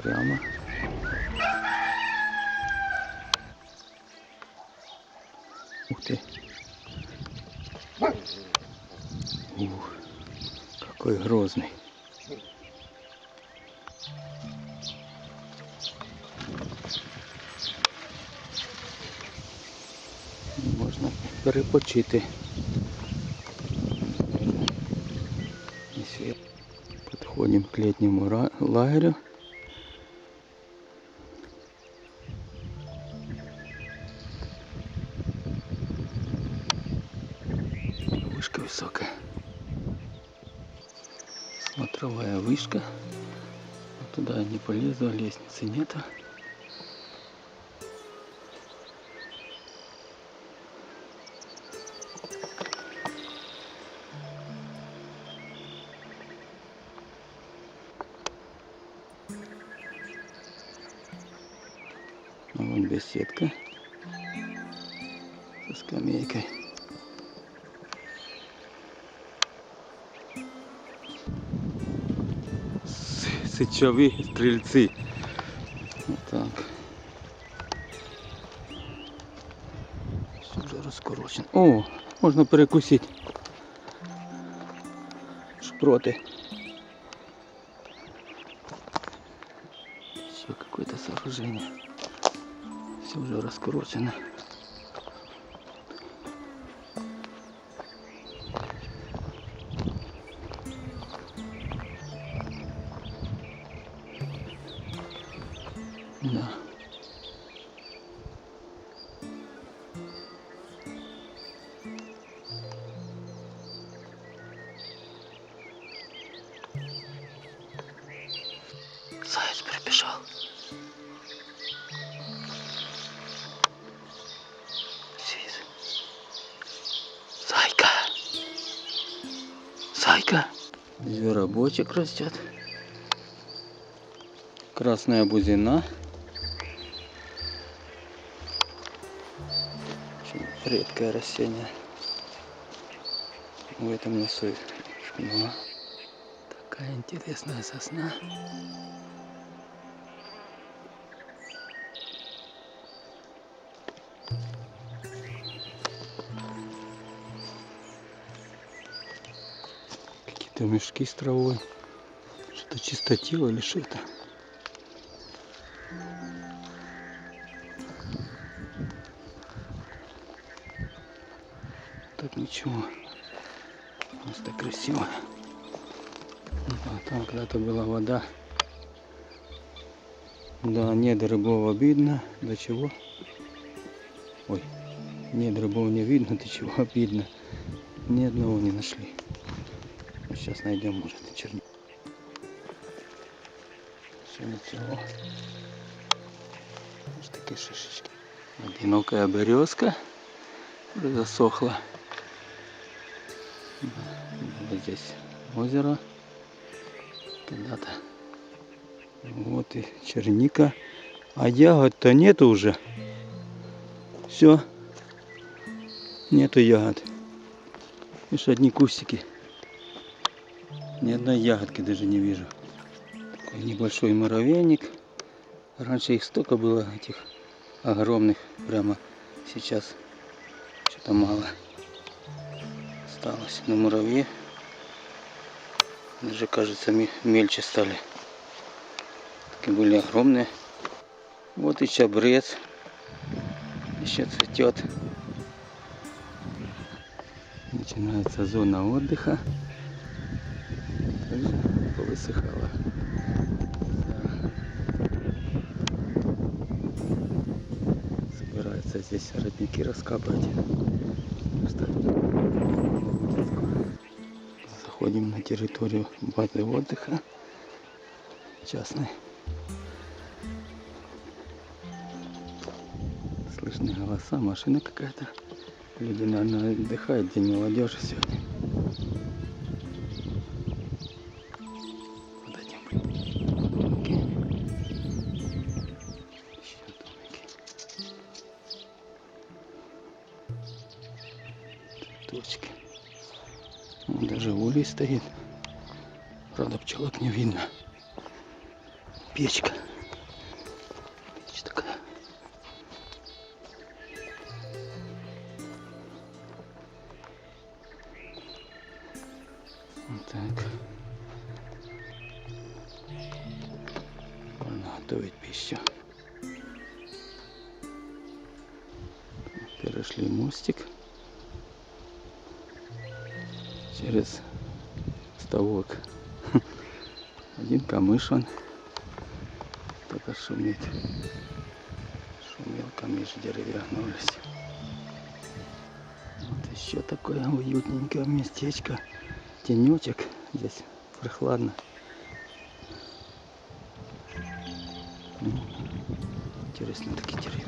прямо. Ух ты. Ух, какой грозный. Можна перепочити. Подходим к летнему лагерю. Вышка высокая. Смотровая вышка. Туда я не полезу, лестницы нету. А вон беседка со скамейкой. Сычевые стрельцы. Вот так. Все уже раскурочено. О, можно перекусить. Шпроты. Еще какое-то сооружение. Все уже раскурочено. Да. Заяц прибежал. Зайка. Зайка. Зверобочек растет. Красная бузина. Очень редкое растение. В этом лесу. Но такая интересная сосна. Какие-то мешки с травой. Что-то чистотило или что это? Так ничего. Просто красиво. А там когда-то была вода. Да, нет рыбов видно. До чего? Ой, нет рыбов не видно. До чего обидно. Ни одного не нашли. Сейчас найдем, может, и черник. Все ничего. Вот такие шишечки. Одинокая березка уже засохла. Вот здесь озеро. Когда-то. Вот и черника. А ягод-то нету уже. Все. Нету ягод. Лишь одни кустики. Ни одной ягодки даже не вижу. Такой небольшой муравейник. Раньше их столько было, этих огромных. Прямо сейчас что-то мало осталось. Но муравьи даже, кажется, мельче стали. Такие были огромные. Вот и чабрец. Еще цветет. Начинается зона отдыха. Также повысыхала. Собираются здесь родники раскапывать. Заходим на территорию базы отдыха частной. Слышны голоса, машина какая-то. Люди, наверное, отдыхают, день молодежи сегодня. Вот этим домики. Еще домики. Цветочки. Вон даже улей стоит. Правда, пчелок не видно. Печка. дичь такая. Вот так. Можно готовить пищу. Перешли мостик через ставок. Один камыш он только шумит. Шумел камыш, деревья гнулись. Вот еще такое уютненькое местечко. Тенечек. Здесь прохладно. Интересно такие деревья.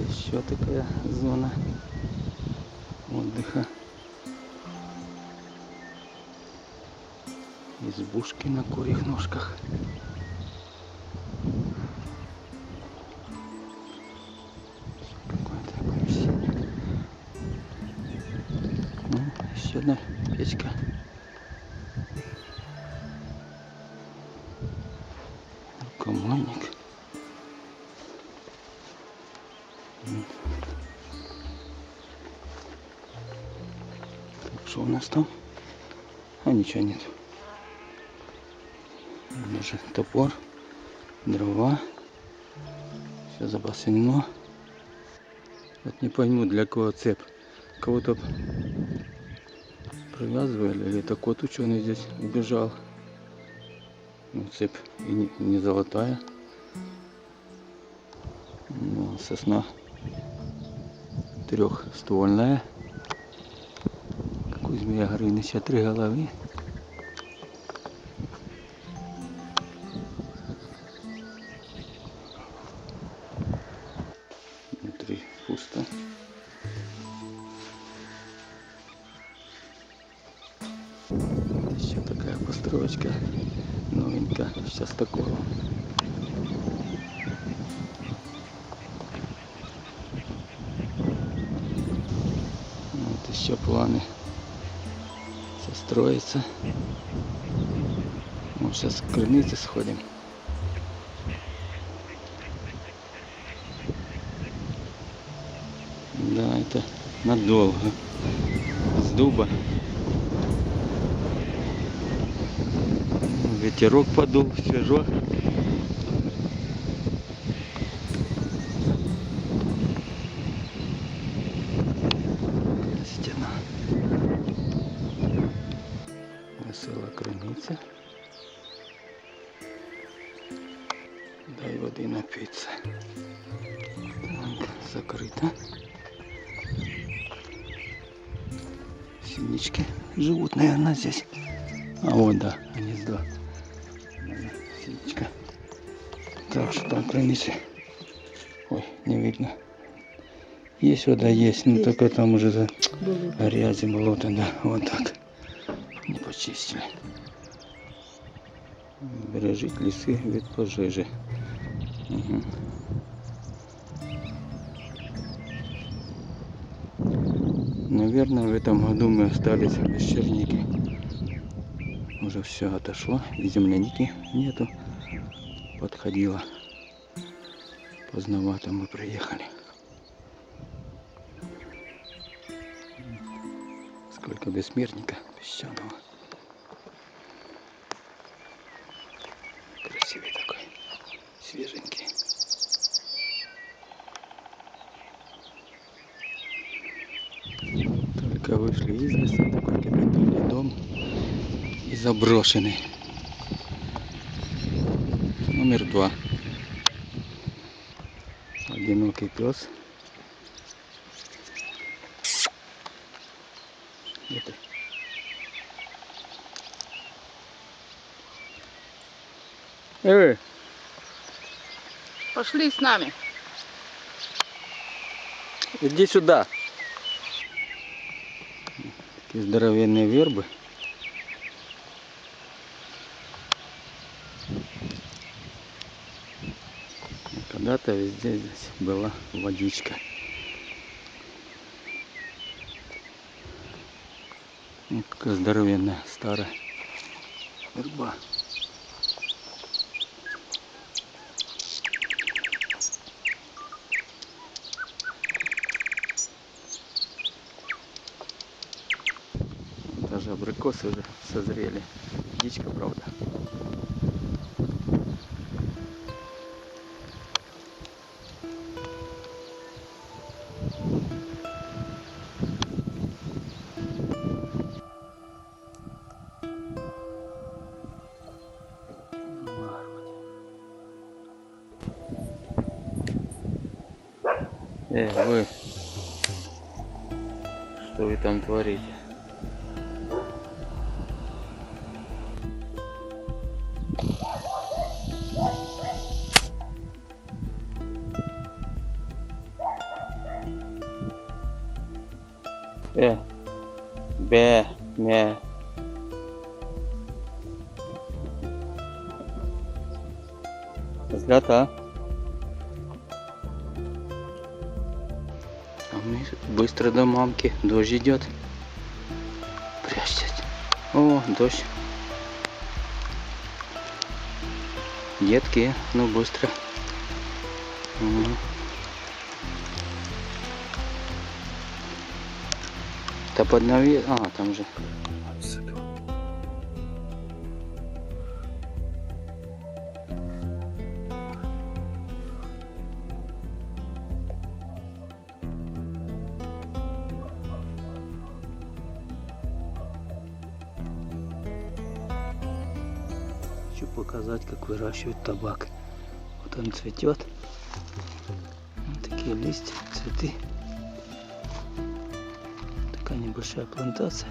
Еще такая зона отдыха. Избушки на курьих ножках. Какое-то помещение. Ну, еще одна печка. Рукомойник. Так, что у нас там? А ничего нет. Даже топор, дрова. Все запасено. Вот не пойму, для кого цепь. Кого-то привязывали, или это кот ученый здесь убежал. Ну, цепь и не золотая. Ну, сосна трехствольная. Как у Змея Горыныча 3 головы. Внутри пусто. Еще такая построечка новенькая. Сейчас такого. Вот еще планы состроиться. Мы сейчас к крыльнице сходим. Да, это надолго. С дуба. Ветерок подул, свежо. Стена. Весела криниця. Дай воды напиться. Так, закрыто. Синички живут, наверное, здесь. А вот, да, гнездо. Синичка. Так, что там крыльницы? Ой, не видно. Есть вода, есть, но только там уже за грязи, болото, да, вот так. Не почистили. Бережіть ліси від пожежі. Угу. Наверное, в этом году мы остались без черники. Уже все отошло, и земляники нету. Подходило. Поздновато мы приехали. Сколько бессмертника песчаного. Красивый такой, свеженький. Только вышли из леса, такой кирпичный дом и заброшенный. Номер 2. Одинокий пес. Это. Пошли с нами. Иди сюда. Такие здоровенные вербы. Когда-то везде здесь была водичка. Какая здоровенная старая верба. Даже абрикосы уже созрели. Птичка, правда. Вы, что вы там творите? Бе, ме. Взгляд, а? А мы быстро до мамки. Дождь идет. Прячься. О, дождь. Детки, ну быстро. Да поднови. А, там же. Хочу показать, как выращивают табак. Вот он цветет. Вот такие листья, цветы. Такая небольшая плантация.